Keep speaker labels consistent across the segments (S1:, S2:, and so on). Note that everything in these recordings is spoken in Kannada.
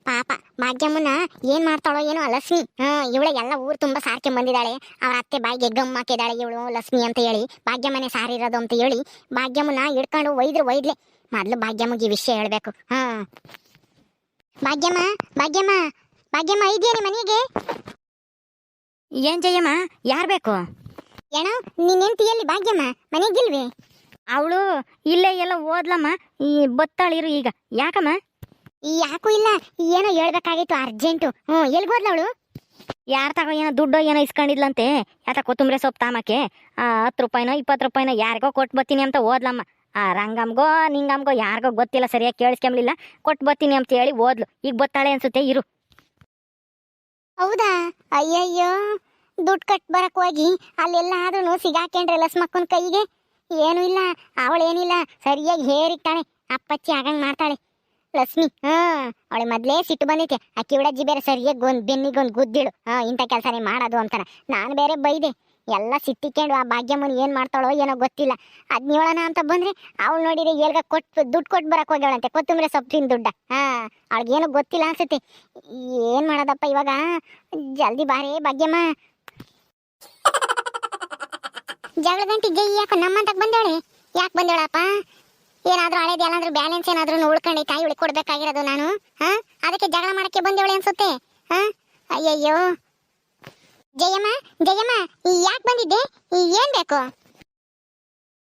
S1: ಪಾಪ ಭಾಗ್ಯಮ್ಮನ ಏನ್ ಮಾಡ್ತಾಳೋ ಏನೋ ಲಕ್ಷ್ಮಿ. ಇವಳೆ ಎಲ್ಲ ಊರು ತುಂಬಾ ಸಾರ್ಕೆ ಬಂದಿದ್ದಾಳೆ. ಅವ್ರ ಅತ್ತೆ ಬಾಯಿಗೆ ಗಮ್ ಹಾಕಿದಾಳೆ ಇವಳು ಲಕ್ಷ್ಮಿ ಅಂತ ಹೇಳಿ. ಭಾಗ್ಯಮ್ಮನೆ ಸಾರಿರೋದು ಅಂತ ಹೇಳಿ ಭಾಗ್ಯಮ್ಮನ ಹಿಡ್ಕೊಂಡು ಒಯ್ದ್ಲೆ. ಮೊದ್ಲು ಭಾಗ್ಯಮ್ಮಗೆ ವಿಷಯ ಹೇಳ್ಬೇಕು. ಭಾಗ್ಯಮ್ಮ ಭಾಗ್ಯಮ್ಮ ಭಾಗ್ಯಮ್ಮ ಇದೆಯಾ ಮನೆಗೆ?
S2: ಏನ್ ಜಯಮ್ಮ, ಯಾರ್ ಬೇಕು?
S1: ಏನೋ ನಿನ್ನ ಹೆಂಡತಿಯಲ್ಲಿ ಭಾಗ್ಯಮ್ಮ ಮನೆಗಿಲ್ವೇ?
S2: ಅವಳು ಇಲ್ಲೇ ಎಲ್ಲ ಓದ್ಲಮ್ಮ. ಈ ಬತ್ತಾಳಿರು ಈಗ. ಯಾಕಮ್ಮ?
S1: ಯಾಕೂ ಇಲ್ಲ, ಏನೋ ಹೇಳ್ಬೇಕಾಗಿತ್ತು ಅರ್ಜೆಂಟು. ಎಲ್ಗೋದ್ಲ ಅವಳು?
S2: ಯಾರ ತಗೋ ಏನೋ ದುಡ್ಡು ಏನೋ ಇಸ್ಕೊಂಡಿದ್ಲಂತೆ. ಯಾತ ಕೊತ್ತಂಬರಿ ಸೊಪ್ಪು ತಾಮಕ್ಕೆ 10 ರೂಪಾಯಿನೋ 20 ರೂಪಾಯಿನೋ ಯಾರಿಗೋ ಕೊಟ್ಟು ಬರ್ತೀನಿ ಅಂತ ಓದ್ಲಮ್ಮ. ರಂಗಮ್ಗೋ ನಿಂಗಮ್ಗೋ ಯಾರಿಗೋ ಗೊತ್ತಿಲ್ಲ, ಸರಿಯಾಗಿ ಕೇಳಿಸ್ಕೊಂಬ್ಲಿಲ್ಲ. ಕೊಟ್ಟು ಬರ್ತೀನಿ ಅಂತ ಹೇಳಿ ಓದ್ಲು. ಈಗ ಬತ್ತಾಳೆ ಅನ್ಸುತ್ತೆ, ಇರು.
S1: ಹೌದಾ? ಅಯ್ಯಯ್ಯೋ, ದುಡ್ಡು ಕಟ್ ಬರಕ್ ಹೋಗಿ ಅಲ್ಲೆಲ್ಲಾದ್ರೂ ಸಿಗಾಕೊಂಡ್ರೆ ಲಸ್ಮಕ್ಕನ ಕೈಗೆ. ಏನೂ ಇಲ್ಲ, ಅವಳೇನಿಲ್ಲ, ಸರಿಯಾಗಿ ಹೇರಿಕ್ತಾಳೆ. ಅಪ್ಪಚ್ಚಿ ಆಗಂಗ್ ಮಾಡ್ತಾಳೆ ಲಕ್ಷ್ಮಿ. ಅವಳೆ ಮೊದ್ಲೇ ಸಿಟ್ಟು ಬಂದೈತೆ. ಆ ಕಿವಿಡಜ್ಜಿ ಬೇರೆ ಸರಿಯಾಗಿ ಬೆನ್ನಿಗೊಂದು ಗುದ್ದಿಳು. ಇಂಥ ಕೆಲಸನೇ ಮಾಡೋದು ಅಂತಾನ. ನಾನು ಬೇರೆ ಬೈದೆ. ಎಲ್ಲ ಸಿಟ್ಟಿಕೊಂಡು ಆ ಭಾಗ್ಯಮ್ಮನ ಏನು ಮಾಡ್ತಾಳೋ ಏನೋ ಗೊತ್ತಿಲ್ಲ. ಅದ್ನೇಳೋಣ ಅಂತ ಬಂದ್ರೆ ಅವಳು ನೋಡಿದ್ರೆ ಎಲ್ಗ ದುಡ್ಡು ಕೊಟ್ಟು ಬರಕ್ ಹೋಗ್ಯಾಳಂತೆ, ಕೊತ್ತಂಬರಿ ಸೊಪ್ಪಿನ ದುಡ್ಡ. ಅವಳಿಗೇನು ಗೊತ್ತಿಲ್ಲ ಅನ್ಸುತ್ತೆ. ಏನು ಮಾಡೋದಪ್ಪ ಇವಾಗ? ಜಲ್ದಿ ಬಾರೇ ಭಾಗ್ಯಮ್ಮ. ಜಗಳ ಗಂಟೆ ಜೈ ಯಾಕೋ ನಮ್ಮಂತಕ್ಕೆ ಬಂದೇಳೆ. ಯಾಕೆ ಬಂದೇಳಪ್ಪ? ಏನಾದ್ರೂ ಹಳೇದು ಏನಾದ್ರೂ ಬ್ಯಾಲೆನ್ಸ್ ಏನಾದ್ರೂ ಉಳ್ಕೊಂಡೈತಾ ಇವಳಿಗೆ ಕೊಡ್ಬೇಕಾಗಿರೋದು ನಾನು? ಅದಕ್ಕೆ ಜಗಳ ಮಾಡಕ್ಕೆ ಬಂದೇವಳೆ ಅನ್ಸುತ್ತೆ. ಅಯ್ಯಯ್ಯೋ. ಜಯಮ್ಮ ಜಯಮ್ಮ, ಯಾಕೆ ಬಂದಿದ್ದೆ? ಏನ್ ಬೇಕು?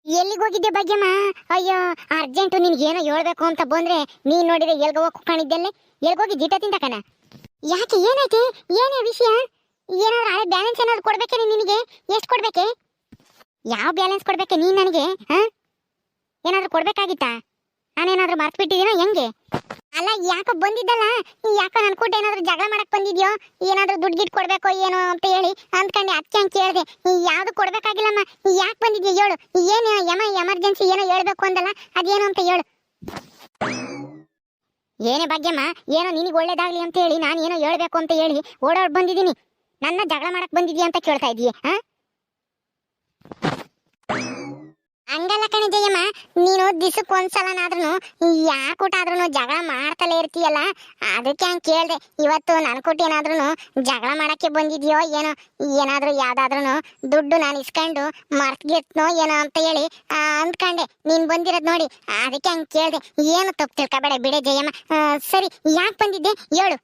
S1: ಎಲ್ಲಿಗೆ ಹೋಗಿದ್ದೆ ಭಾಗ್ಯಮ್ಮ? ಅಯ್ಯೋ ಅರ್ಜೆಂಟು, ನಿನ್ಗೇನೋ ಹೇಳ್ಬೇಕು ಅಂತ ಬಂದ್ರೆ ನೀನ್ ನೋಡಿದ್ರೆ ಎಲ್ಗ ಹೋಗಿ ಕುತ್ಕೊಂಡಿದ್ದೆಲ್ಲೇ. ಎಲ್ಗೋಗಿ ಜಿಟ ತಿಂತಕನ? ಯಾಕೆ, ಏನೈತೆ? ಏನೇ ವಿಷಯ? ಏನಾದ್ರೂ ಹಳೆ ಬ್ಯಾಲೆನ್ಸ್ ಏನಾದ್ರು ಕೊಡ್ಬೇಕೆ ನಿನಗೆ? ಎಷ್ಟು ಕೊಡ್ಬೇಕೆ? ಯಾವ ಬ್ಯಾಲೆನ್ಸ್ ಕೊಡ್ಬೇಕೆ ನೀನ್ ನನಗೆ? ಏನಾದ್ರೂ ಕೊಡ್ಬೇಕಾಗಿತ್ತಾ? ನಾನೇನಾದ್ರೂ ಮರ್ತು ಬಿಟ್ಟಿದ್ದೀನೋ ಹೆಂಗೆ? ಅಲ್ಲ, ಯಾಕೋ ಬಂದಿದ್ದಲ್ಲ, ಯಾಕೋ ನನ್ ಕೂಟ ಏನಾದ್ರೂ ಜಗಳ ಮಾಡಕ್ ಬಂದಿದ್ಯೋ, ಏನಾದ್ರೂ ದುಡ್ಡು ಗಿಟ್ಟು ಕೊಡ್ಬೇಕೋ ಏನೋ ಅಂತ ಹೇಳಿ ಅಂದ್ಕೊಂಡೆ. ಅದಕ್ಕೆ ಹಂಗೆ ಕೇಳಿದೆ. ಯಾವ್ದು ಕೊಡ್ಬೇಕಾಗಿಲ್ಲಮ್ಮ, ಯಾಕೆ ಬಂದಿದ್ಯಾ ಹೇಳು. ಏನು ಎಮರ್ಜೆನ್ಸಿ ಏನೋ ಹೇಳ್ಬೇಕು ಅಂದಲ್ಲ, ಅದೇನು ಅಂತ ಹೇಳು. ಏನೇ ಭಾಗ್ಯಮ್ಮ, ಏನೋ ನಿನಗೆ ಒಳ್ಳೇದಾಗ್ಲಿ ಅಂತ ಹೇಳಿ ನಾನು ಏನೋ ಹೇಳ್ಬೇಕು ಅಂತ ಹೇಳಿ ಓಡಾಡ್ ಬಂದಿದ್ದೀನಿ. ನನ್ನ ಜಗಳ ಮಾಡಕ್ ಬಂದಿದ್ಯಾ ಅಂತ ಕೇಳ್ತಾ ಇದೀಯ? ಹಂಗಲ್ಲ ಕಣೆ ಜಯಮ್ಮ, ನೀನು ದಿಸಕ್ಕೆ ಒಂದ್ಸಲನಾದ್ರೂ ಯಾಕೂಟಾದ್ರೂ ಜಗಳ ಮಾಡ್ತಲೇ ಇರ್ತೀಯಲ್ಲ, ಅದಕ್ಕೆ ಹಂಗೆ ಕೇಳ್ದೆ. ಇವತ್ತು ನನ್ನ ಕೊಟ್ಟು ಏನಾದ್ರೂ ಜಗಳ ಮಾಡಕ್ಕೆ ಬಂದಿದ್ಯೋ ಏನೋ, ಏನಾದ್ರೂ ಯಾವ್ದಾದ್ರೂ ದುಡ್ಡು ನಾನು ಇಸ್ಕೊಂಡು ಮರ್ತ್ಗಿಟ್ನೋ ಏನೋ ಅಂತ ಹೇಳಿ ಅಂದ್ಕೊಂಡೆ. ನೀನ್ ಬಂದಿರೋದು ನೋಡಿ, ಅದಕ್ಕೆ ಹಂಗೆ ಕೇಳ್ದೆ. ಏನು ತಪ್ಪು ತಿಳ್ಕೊಬೇಡ ಬಿಡೆ ಜಯಮ್ಮ. ಸರಿ, ಯಾಕೆ ಬಂದಿದ್ದೆ ಹೇಳು.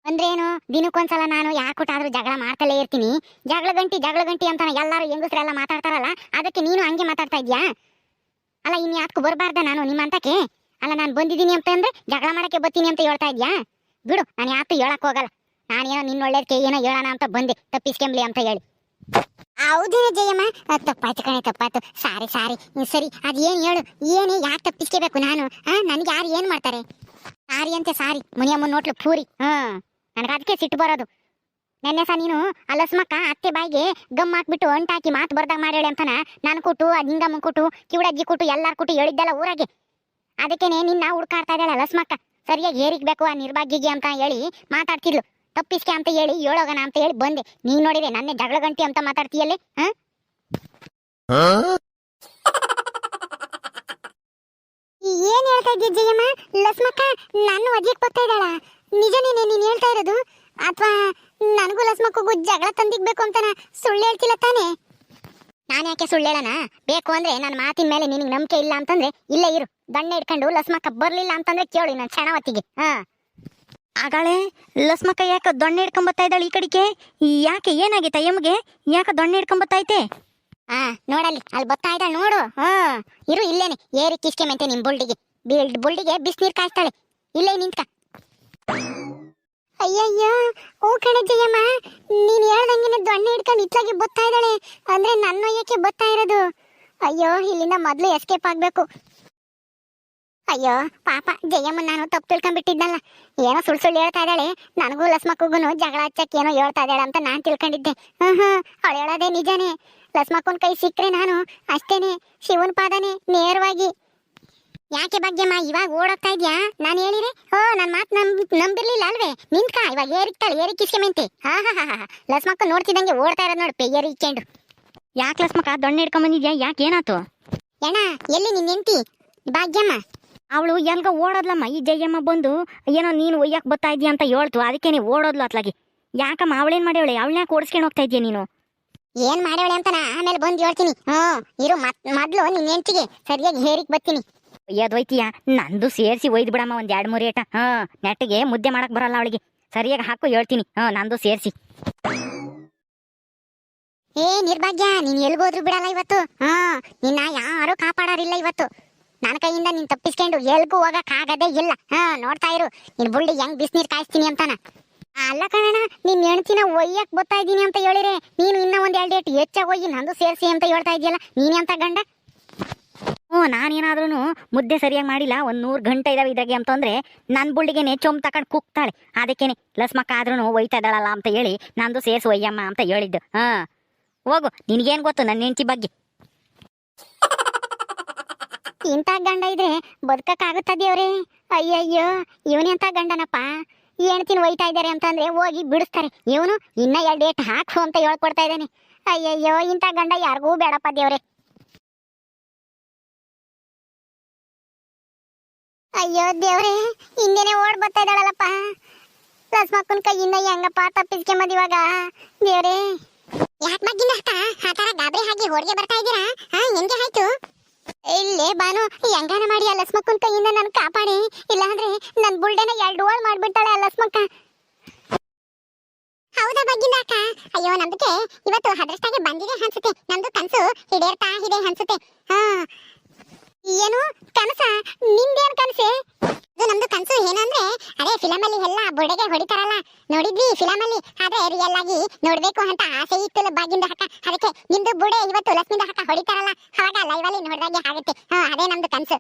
S1: ಅಂದ್ರೇನು, ದಿನಕ್ಕೊಂದ್ಸಲ ನಾನು ಯಾಕೂಟಾದ್ರೂ ಜಗಳ ಮಾಡ್ತಲೇ ಇರ್ತೀನಿ. ಜಗಳ ಗಂಟಿ ಅಂತ ಎಲ್ಲಾರು ಹೆಂಗಸ್ರೆಲ್ಲ ಮಾತಾಡ್ತಾರಲ್ಲ, ಅದಕ್ಕೆ ನೀನು ಹಂಗೆ ಮಾತಾಡ್ತಾ ಇದ್ಯಾ? ಅಲ್ಲ, ಇನ್ ಯಾಕೆ ಬರಬಾರ್ದ ನಾನು ನಿಮ್ಮಂತಕ್ಕೆ? ಅಲ್ಲ, ನಾನು ಬಂದಿದ್ದೀನಿ ಅಂತ ಅಂದ್ರೆ ಜಗಳ ಮಾಡಕ್ಕೆ ಬರ್ತೀನಿ ಅಂತ ಹೇಳ್ತಾ ಇದ್ಯಾ? ಬಿಡು, ನಾನು ಯಾಕೆ ಹೇಳಕ್ ಹೋಗಲ್ಲ. ನಾನೇನೋ ನಿನ್ನ ಒಳ್ಳೇದಕ್ಕೆ ಏನೋ ಹೇಳೋಣ ಅಂತ ಬಂದೆ, ತಪ್ಪಿಸ್ಕೆಂಬ್ಲಿ ಅಂತ ಹೇಳಿ. ಹೌದೇ ಜಯಮ್ಮ, ತಪ್ಪಾಯ್ತು ಕಣೆ, ತಪ್ಪಾಯ್ತು. ಸಾರಿ ಸರಿ, ಅದೇನು ಹೇಳು. ಏನೇ, ಯಾಕೆ ತಪ್ಪಿಸ್ಕೋಬೇಕು ನಾನು? ನನ್ಗೆ ಯಾರು ಏನು ಮಾಡ್ತಾರೆ? ಸಾರಿ ಅಂತೆ ಸಾರಿ, ಮುನಿಯಮ್ಮ ನೋಟ್ಲು ಪೂರಿ. ನನಗೆ ಅದಕ್ಕೆ ಸಿಟ್ಟು ಬರೋದು. ನೆನ್ನೆ ಸಹ ನೀನು ಅಲಸ್ಮಕ್ಕ ಅತ್ತೆ ಬಾಯಿಗೆ ಗಮ್ ಹಾಕ್ಬಿಟ್ಟು ಅಂಟಾಕಿ ಮಾತು ಬರ್ದಾಗ ಮಾಡೇಳಿ ಅಂತಾನ ನಾನು ಕೊಟ್ಟು, ಅದು ಹಿಂಗಮ್ಮ ಕೊಟ್ಟು, ಕಿವಿಡಜ್ಜಿ ಕೊಟ್ಟು, ಎಲ್ಲಾರು ಕೊಟ್ಟು ಹೇಳಿದ್ದೆಲ್ಲ ಊರಾಗೆ. ಅದಕ್ಕೇನೆ ನಿನ್ನ ಹುಡ್ಕಾಡ್ತಾ ಇದ್ದಾಳೆ ಅಲಸ್ಮಕ್ಕ. ಸರಿಯಾಗಿ ಹೇರಿಕ್ಬೇಕು ಆ ನಿರ್ಭಾಗ್ಯಗೆ ಅಂತ ಹೇಳಿ ಮಾತಾಡ್ತಿದ್ಲು. ತಪ್ಪಿಸ್ಕೆ ಅಂತ ಹೇಳಿ ಹೇಳೋಗಣ ಅಂತ ಹೇಳಿ ಬಂದೆ. ನೀನ್ ನೋಡಿದೆ ನನ್ನೇ ಜಗಳ ಗಂಟಿ ಅಂತ ಮಾತಾಡ್ತೀಯಲ್ಲೇ. ಏನ್ ಹೇಳ್ತಾ ಇದ್ದೀಯ ಜಯಮ್ಮ? ಲಸ್ಮಕ್ಕ ನಾನು ಅಜ್ಜಿಗೆ ಬರ್ತಾ ಇದ್ದಾಳ? ನಿಜನೇನೆ ನೀನ್ ಹೇಳ್ತಾ ಇರೋದು? ಅಥವಾ ನನಗೂ ಲಸ್ಮಕ್ಕಗೂ ಜಗಳ ತಂದಿಗ್ಬೇಕು ಅಂತ ಸುಳ್ಳು ಹೇಳ್ತಿಲ್ಲ ತಾನೇ? ನಾನು ಯಾಕೆ ಸುಳ್ಳು ಹೇಳೋಣ? ಬೇಕು ಅಂದ್ರೆ ನನ್ನ ಮಾತಿನ ಮೇಲೆ ನಿನಗೆ ನಂಬಿಕೆ ಇಲ್ಲ ಅಂತಂದ್ರೆ ಇಲ್ಲೇ ಇರು. ದಣ್ಣೆ ಇಟ್ಕೊಂಡು ಲಸ್ಮಕ್ಕ ಬರ್ಲಿಲ್ಲ ಅಂತಂದ್ರೆ ಕೇಳಿ ನಾನು ಕ್ಷಣವತ್ತಿಗೆ.
S2: ಆಗಾಳೆ ಲಸ್ಮಕ್ಕ ಯಾಕೆ ದೊಣ್ಣೆ ಹಿಡ್ಕೊಂಬತ್ತಾ ಇದ್ದಾಳೆ ಈ ಕಡೆಗೆ? ಯಾಕೆ, ಏನಾಗೈತ ಎಮ್ಗೆ? ಯಾಕೆ ದೊಣ್ಣೆ ಹಿಡ್ಕೊಂಬತ್ತೈತೆ?
S1: ನೋಡಲ್ಲಿ, ಅಲ್ಲಿ ಬರ್ತಾ ಇದ್ದಾಳೆ ನೋಡು. ಇರು ಇಲ್ಲೇನೆ, ಏರಿ ಕಿಸ್ಕೆ ಮೆಂತೆ ನಿಮ್ ಬುಲ್ಡಿಗೆ ಬಿಸಿನೀರು ಕಾಯ್ತಾಳೆ. ಇಲ್ಲೇ ನಿಂತ್ಕ. ಅಯ್ಯಯ್ಯೋ, ಓ ಕಣೆ ಜಯಮ್ಮ, ನೀನ್ ಹೇಳ್ದಂಗೆ ದೊಣ್ಣೆ ಹಿಡ್ಕೊಂಡು ಇತ್ಲಾಗಿ ಬರ್ತಾ ಇದ್ದಾಳೆ ಅಂದ್ರೆ ನನ್ನ ಒಯ್ಯಕ್ಕೆ ಬರ್ತಾ ಇರೋದು. ಅಯ್ಯೋ, ಇಲ್ಲಿಂದ ಮೊದ್ಲು ಎಸ್ಕೇಪ್ ಆಗ್ಬೇಕು. ಅಯ್ಯೋ ಪಾಪ ಜಯಮ್ಮ, ನಾನು ತಪ್ಪು ತಿಳ್ಕೊಂಡ್ಬಿಟ್ಟಿದ್ನಲ್ಲ. ಏನೋ ಸುಳ್ಳು ಹೇಳ್ತಾ ಇದ್ದಾಳೆ. ನನಗೂ ಲಸ್ಮಕ್ಕೂಗೂ ಜಗಳ ಹಚ್ಚಕ್ಕೆ ಏನೋ ಹೇಳ್ತಾ ಇದ್ದಾಳೆ ಅಂತ ನಾನು ತಿಳ್ಕೊಂಡಿದ್ದೆ. ಅವಳು ಹೇಳೋದೇ ನಿಜಾನೇ. ಲಸ್ಮಕ್ಕನ ಕೈ ಸಿಕ್ಕರೆ ನಾನು ಅಷ್ಟೇನೆ ಶಿವನ್ ಪಾದನೆ ನೇರವಾಗಿ. ಯಾಕೆ ಭಾಗ್ಯಮ್ಮ ಇವಾಗ ಓಡೋಗ್ತಾ ಇದ್ಯಾ? ನಾನು ಹೇಳಿದ್ರೆ ನನ್ನ ಮಾತು ನಂಬಿರ್ಲಿಲ್ಲ ಅಲ್ವೇ? ನಿಂತ್ಕ, ಇವಾಗ ಏರಿಕ್ತಾಳೆ, ಏರಿಕಿಸ್ಕೆ ಮೆಂತೆ. ಲಸ್ಮಕ್ಕ ನೋಡ್ತಿದ್ದಂಗೆ ಓಡ್ತಾ ಇರೋದು ನೋಡು, ಪೆಯ್ಯರಿ ಇಕ್ಕೊಂಡು.
S2: ಯಾಕೆ ಲಸ್ಮಕ್ಕ ದೊಣ್ಣೆ ಹಿಡ್ಕೊಂಡ್ ಬಂದಿದ್ಯಾ? ಯಾಕೆ, ಏನಾಯ್ತು?
S1: ಅಣ್ಣ, ಎಲ್ಲಿ ನಿನ್ನ ಹೆಂಡತಿ ಭಾಗ್ಯಮ್ಮ?
S2: ಅವಳು ಎಲ್ಗ ಓಡೋದ್ಲಮ್ಮ ಈ ಜಯಮ್ಮ ಬಂದು ಏನೋ ನೀನು ಒಯ್ಯಕ್ಕೆ ಬರ್ತಾ ಇದೀಯ ಅಂತ ಹೇಳ್ತು ಅದಕ್ಕೆ ನೀವು ಓಡೋದ್ಲು ಅತ್ಲಾಗಿ. ಯಾಕಮ್ಮ ಅವಳೇನು ಮಾಡ್ಯವಳೆ? ಅವಳನ್ನ ಓಡಿಸ್ಕೊಂಡು ಹೋಗ್ತಾ ಇದೀಯ ನೀನು?
S1: ಏನ್ ಮಾಡ್ಯವಳೆ ಅಂತ ಆಮೇಲೆ ಬಂದು ಹೇಳ್ತೀನಿ. ಇರು ಮೊದ್ಲು ನಿನ್ ಹೆಂಡತಿಗೆ ಸರಿಯಾಗಿ ಹೇರಿಕ್ ಬರ್ತೀನಿ.
S2: ಒಯ್ತೀಯ? ನಂದು ಸೇರಿಸಿ ಒಯ್ದು ಬಿಡಮ್ಮ ಒಂದು 2-3 ಏಟ. ನೆಟ್ಟಿಗೆ ಮುದ್ದೆ ಮಾಡಕ್ ಬರಲ್ಲ ಅವಳಿಗೆ. ಸರಿಯಾಗಿ ಹಾಕು ಹೇಳ್ತೀನಿ. ನಂದು ಸೇರಿಸಿ.
S1: ಏ ನಿರ್ಭಾಗ್ಯ, ನೀನ್ ಎಲ್ಗೋದ್ರು ಬಿಡಲ್ಲ ಇವತ್ತು. ನಿನ್ನ ಯಾರು ಕಾಪಾಡೋರಿಲ್ಲ ಇವತ್ತು. ನನ್ನ ಕೈಯಿಂದ ನೀನ್ ತಪ್ಪಿಸ್ಕೊಂಡು ಎಲ್ಗೂ ಹೋಗಕ್ ಆಗದೇ ಇಲ್ಲ. ನೋಡ್ತಾ ಇರು ನಿನ್ ಬುಳ್ಳಿ ಹೆಂಗ್ ಬಿಸಿನೀರ್ ಕಾಯಿಸ್ತೀನಿ ಅಂತಾನ. ಅಲ್ಲ ಕಣಣ್ಣ, ನಿನ್ ಹೆಣ್ತಿನ ಒಯ್ಯಕ್ ಬರ್ತಾ ಇದ್ದೀನಿ ಅಂತ ಹೇಳಿರೆ ನೀನು ಇನ್ನ ಒಂದ್ 2 ಏಟು ಹೆಚ್ಚಾಗಿ ಒಯ್ಯಿ ನಂದು ಸೇರಿಸಿ ಅಂತ ಹೇಳ್ತಾ ಇದೆಯಲ್ಲ, ನೀನೇ ಅಂತ ಗಂಡ.
S2: ನಾನೇನಾದ್ರೂ ಮುದ್ದೆ ಸರಿಯಾಗಿ ಮಾಡಿಲ್ಲ, 100 ಗಂಟೆ ಇದಾವೆ ಇದ್ರಾಗೆ ಅಂತಂದ್ರೆ ನನ್ನ ಬುಳ್ಳಿಗೆನೆ ಚೊಂಬ್ ತಕೊಂಡು ಕುಕ್ತಾಳೆ. ಅದಕ್ಕೇನೆ ಲಸ್ಮಕ್ಕ ಆದ್ರೂ ಒಯ್ತಾ ಇದ್ದಾಳಲ್ಲ ಅಂತ ಹೇಳಿ ನಂದು ಸೇರಿಸಿ ಒಯ್ಯಮ್ಮ ಅಂತ ಹೇಳಿದ್ದು. ಹೋಗು, ನಿನಗೇನು ಗೊತ್ತು ನನ್ನ ಹೆಂಡತಿ ಬಗ್ಗೆ?
S1: ಇಂಥ ಗಂಡ ಇದ್ರೆ ಬದುಕಕ್ಕಾಗುತ್ತ ದೇವ್ರೆ? ಅಯ್ಯಯ್ಯೋ, ಇವನೆಂತ ಗಂಡನಪ್ಪ. ಹೆಣ್ತಿನ ಒಯ್ತಾ ಇದ್ದಾರೆ ಅಂತಂದ್ರೆ ಹೋಗಿ ಬಿಡಿಸ್ತಾರೆ. ಇವನು ಇನ್ನ 2 ಏಟು ಹಾಕು ಅಂತ ಹೇಳ್ಕೊಡ್ತಾ ಇದ್ದಾನೆ. ಅಯ್ಯಯ್ಯೋ, ಇಂಥ ಗಂಡ ಯಾರಿಗೂ ಬೇಡಪ್ಪ ದೇವ್ರೆ. ಅಯ್ಯೋ ದೇವ್ರೆ, ಹಿಂದೆನೆ ಓಡ್ ಬರ್ತಾ ಇದ್ದಾಳಲ್ಲಪ್ಪ. ಲಸ್ಮಕ್ಕನ ಕೈಯಿಂದ ಹೆಂಗಪ್ಪ ತಪ್ಪಿಸ್ಕೊಂಬದ್ ಇವಾಗ ದೇವ್ರೆ? ಯಾಕೆ ಮಗ್ಗಿನ ಆ ತರ ಗಾಬರಿ ಹಾಗೆ ಹೊರಗೆ ಬರ್ತಾ ಇದ್ದೀರಾ? ಹೆಂಗೆ ಆಯ್ತು? ಇಲ್ಲೇ ಬಾನು, ಹೆಂಗಾನ ಮಾಡಿ ಆ ಲಸ್ಮಕ್ಕನ ಕೈಯಿಂದ ನನ್ ಕಾಪಾಡಿ, ಇಲ್ಲ ಅಂದ್ರೆ ನನ್ ಬುಲ್ಡೆನ 2 ಓಳ್ ಮಾಡ್ಬಿಡ್ತಾಳೆ ಆ ಲಸ್ಮಕ್ಕ. ಹೌದಾ ಬಗ್ಗಿನ ಅಕ್ಕ? ಅಯ್ಯೋ, ನಮ್ದಕ್ಕೆ ಇವತ್ತು ಅದೃಷ್ಟಾಗೆ ಬಂದಿದೆ ಅನ್ಸುತ್ತೆ. ನಮ್ದು ಕನ್ಸು ಹಿಡೇರ್ತಾ ಇದೆ ಅನ್ಸುತ್ತೆ. ಏನು ಕನಸ? ನಿಂದೇನ್ ಕನಸೆ? ಅದು ನಮ್ದು ಕನಸು ಏನಂದ್ರೆ ಅದೇ ಫಿಲಮ್ ಅಲ್ಲಿ ಎಲ್ಲ ಬುಡೆಗೆ ಹೊಡಿತಾರಲ್ಲ, ನೋಡಿದ್ವಿ ಫಿಲಮ್ ಅಲ್ಲಿ. ಆದ್ರೆ ರಿಯಲ್ ಆಗಿ ನೋಡ್ಬೇಕು ಅಂತ ಆಸೆ ಇತ್ತು ಬಾಗಿಂದ ಹಕ್ಕ. ಅದಕ್ಕೆ ನಿಮ್ದು ಬುಡೆ ಇವತ್ತು ಲಕ್ಷ್ಮಿಂದ ಹಕ್ಕ ಹೊಡಿತಾರಲ್ಲ, ಅವಾಗ ಲೈವ್ ಅಲ್ಲಿ ನೋಡಿದಾಗೆ ಆಗುತ್ತೆ. ಅದೇ ನಮ್ದು ಕನಸು.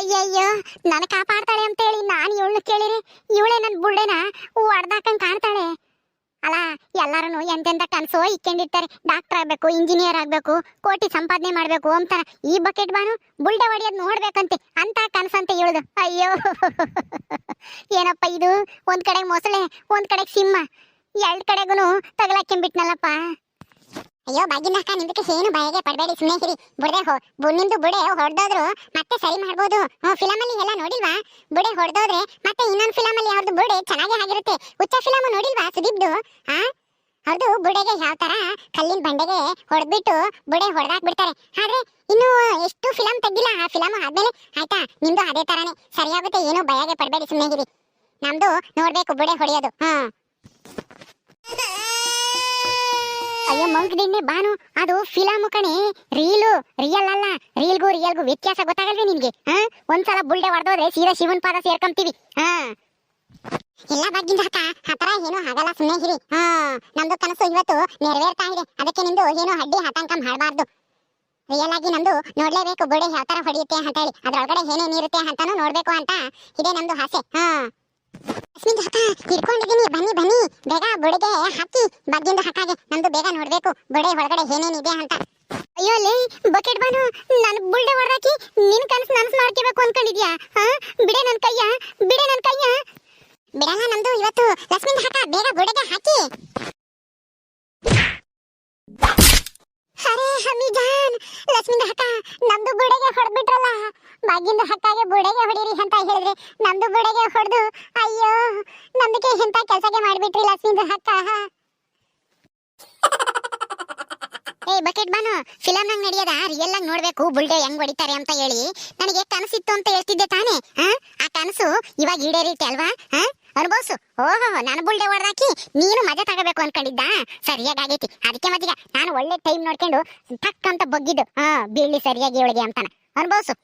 S1: ಅಯ್ಯಯ್ಯೋ, ನನ್ನ ಕಾಪಾಡ್ತಾಳೆ ಅಂತ ಹೇಳಿ ನಾನು ಇವಳನ್ನ ಕೇಳಿರಿ, ಇವಳೇ ನನ್ ಬುಡೆನ ಹೊಡ್ದಾಕಂಗ್ ಕಾಣ್ತಾಳೆ. ಅಲ್ಲ, ಎಲ್ಲಾರು ಎಂತೆಂತ ಕನಸೋ ಇಕ್ಕೊಂಡಿರ್ತಾರೆ. ಡಾಕ್ಟರ್ ಆಗ್ಬೇಕು, ಇಂಜಿನಿಯರ್ ಆಗ್ಬೇಕು, ಕೋಟಿ ಸಂಪಾದನೆ ಮಾಡ್ಬೇಕು ಅಂತಾರ. ಈ ಬಕೆಟ್ ಬಾನು ಬುಲ್ಡೆ ಹೊಡಿಯೋದ್ ನೋಡ್ಬೇಕಂತೆ ಅಂತ ಕನಸಂತೆ ಇವಳದು. ಅಯ್ಯೋ ಏನಪ್ಪ ಇದು? ಒಂದ್ ಕಡೆಗೆ ಮೊಸಳೆ, ಒಂದ್ ಕಡೆಗೆ ಸಿಂಹ, 2 ಕಡೆಗೂ ತಗಲಾಕೊಂಡ್ಬಿಟ್ನಲ್ಲಪ್ಪ. ಅಯ್ಯೋ ಬಾಗಿನಕ್ಕ, ನಿಮ್ದಕ್ಕೆ ಏನು ಭಯಗೆ ಪಡಬೇಡಿ, ಸುಮ್ಮನೆ ಹಿರಿ. ನಿಮ್ದು ಬುಡೆ ಹೊಡೆದೋದ್ರು ಮತ್ತೆ ಸರಿ ಮಾಡ್ಬೋದು. ಫಿಲಮ್ ಅಲ್ಲಿ ಎಲ್ಲ ನೋಡಿಲ್ವಾ? ಬುಡೆ ಹೊಡೆದೋದ್ರೆ ಮತ್ತೆ ಇನ್ನೊಂದು ಫಿಲಮ್ ಅಲ್ಲಿ ಅವ್ರದ್ದು ಬುಡೆ ಚೆನ್ನಾಗೇ ಆಗಿರುತ್ತೆ. ಹುಚ್ಚ ಫಿಲಮ್ ನೋಡಿಲ್ವಾ ಸುದೀಪ್ದು? ಅವ್ರದ್ದು ಬುಡೆಗೆ ಯಾವ ತರ ಕಲ್ಲಿನ ಬಂಡೆಗೆ ಹೊಡೆದ್ಬಿಟ್ಟು ಬುಡೆ ಹೊಡೆದಾಕ್ ಬಿಡ್ತಾರೆ. ಆದ್ರೆ ಇನ್ನು ಎಷ್ಟು ಫಿಲಮ್ ತೆಗ್ದಿಲ್ಲ, ಆ ಫಿಲಮ್ ಆದ್ಮೇಲೆ ಆಯ್ತಾ ನಿಮ್ದು ಅದೇ ತರಾನೇ ಸರಿಯಾಗುತ್ತೆ. ಏನು ಭಯಗೆ ಪಡಬೇಡಿ, ಸುಮ್ಮನೆ ಹಿರಿ. ನಮ್ದು ನೋಡ್ಬೇಕು ಬುಡೆ ಹೊಡೆಯೋದು. ಅಯ್ಯೋ ಮಂಕದಿಣ್ಣೆ ಬಾನು, ಅದು ಫಿಲಮ್ ಕಣೆ, ರಿಯಲ್ ಅಲ್ಲ. ರಿಯಲ್ಗೂ ವ್ಯತ್ಯಾಸ ಗೊತ್ತಾಗಲ್ವೇ ನಿನ್ಗೆ? ಒಂದ್ಸಲ ಬುಲ್ಡೆ ಹೊಡೆದೋದ್ರೆ ಸೀದಾ ಶಿವನ್ ಪಾದ ಸೇರ್ಕೊಂತೀವಿ. ಎಲ್ಲ ಬಗ್ಗಿಂದ ಆ ತರ ಏನು ಆಗಲ್ಲ, ಸುಮ್ಮನೆ ಹಿರಿ. ನಮ್ದು ಕನಸು ಇವತ್ತು ನೆರವೇರ್ತಾ ಇದೆ. ಅದಕ್ಕೆ ನಿಮ್ದು ಏನು ಅಡ್ಡಿ ಆತಂಕ ಮಾಡಬಾರ್ದು. ರಿಯಲ್ ಆಗಿ ನಮ್ದು ನೋಡ್ಲೇಬೇಕು ಬುಡೆ ಯಾವ ತರ ಹೊಡೆಯುತ್ತೆ ಅಂತ ಹೇಳಿ. ಅದ್ರೊಳಗಡೆ ಏನೇನಿರುತ್ತೆ ಅಂತಾನು ನೋಡ್ಬೇಕು ಅಂತ ಇದೆ ನಮ್ದು ಆಸೆ. ಹಿಡ್ಕೊಂಡಿದೀನಿ, ಬನ್ನಿ ಬೇಗ ಬುಡೆಗೆ ಹಾಕಿ ಬಗ್ಗಿಂದ ಹಾಕಾಗೆ. ನಮ್ದು ಬೇಗ ನೋಡ್ಬೇಕು ಬುಡೆ ಒಳಗಡೆ ಏನೇನಿದೆ ಅಂತ. ಅಯ್ಯೋ ಲೇ ಬಕೆಟ್ ಬಾನು, ನಾನು ಬುಲ್ಡೆ ಹೊಡೆದಾಕಿ ನಿನ್ ಕನಸು ನನಸು ಮಾಡ್ಕೋಬೇಕು ಅನ್ಕೊಂಡಿದ್ಯಾ? ಬಿಡೆ ನನ್ ಕೈಯ ಬಿಡಲ್ಲ. ನಮ್ದು ಇವತ್ತು ಲಕ್ಷ್ಮಿಂದ ಹಾಕ, ಬೇಗ ಬುಡೆಗೆ ಹಾಕಿ. ಅರೆ ಹಮೀಜಾನ್, ಲಕ್ಷ್ಮಿಂದ ಹಕ್ಕ ನಮ್ದು ಬುಡೆಗೆ ಹೊಡೆದ್ಬಿಟ್ರಲ್ಲ. ಬಾಗಿಂದ ಹಕ್ಕಾಗೆ ಬುಡೆಗೆ ಹೊಡೀರಿ ಅಂತ ಹೇಳಿದ್ರೆ ನಮ್ದು ಬುಡೆಗೆ ಹೊಡೆದು, ಅಯ್ಯೋ ನಮ್ದಕ್ಕೆ ಎಂತ ಕೆಲಸಕ್ಕೆ ಮಾಡ್ಬಿಟ್ರಿ ಲಕ್ಷ್ಮಿಂದ ಹಕ್ಕ. ಏ ಬಕೆಟ್ ಬಾನು, ಫಿಲಮ್ ನಂಗೆ ನಡೆಯದ ರಿಯಲ್ ಆಗಿ ನೋಡ್ಬೇಕು ಬುಲ್ಡೆ ಹೆಂಗ್ ಹೊಡಿತಾರೆ ಅಂತ ಹೇಳಿ ನನಗೆ ಕನಸಿತ್ತು ಅಂತ ಹೇಳ್ತಿದ್ದೆ ತಾನೇ. ಆ ಕನಸು ಇವಾಗ ಈಡೇರಿತ್ತೆ ಅಲ್ವಾ? ಅನುಭವಿಸು. ಓಹೋ, ನಾನು ಬುಲ್ಡೆ ಹೊಡೆದಾಕಿ ನೀನು ಮಜಾ ತಗೋಬೇಕು ಅನ್ಕೊಂಡಿದ್ದ? ಸರಿಯಾಗೈತಿ. ಅದಕ್ಕೆ ಮತ್ತೀಗ ನಾನು ಒಳ್ಳೆ ಟೈಮ್ ನೋಡ್ಕೊಂಡು ಟಕ್ ಅಂತ ಬಗ್ಗಿದ್ದು ಬೀಳಿ ಸರಿಯಾಗಿ ಇವಳಿಗೆ ಅಂತಾನ. ಅನುಭವಿಸು.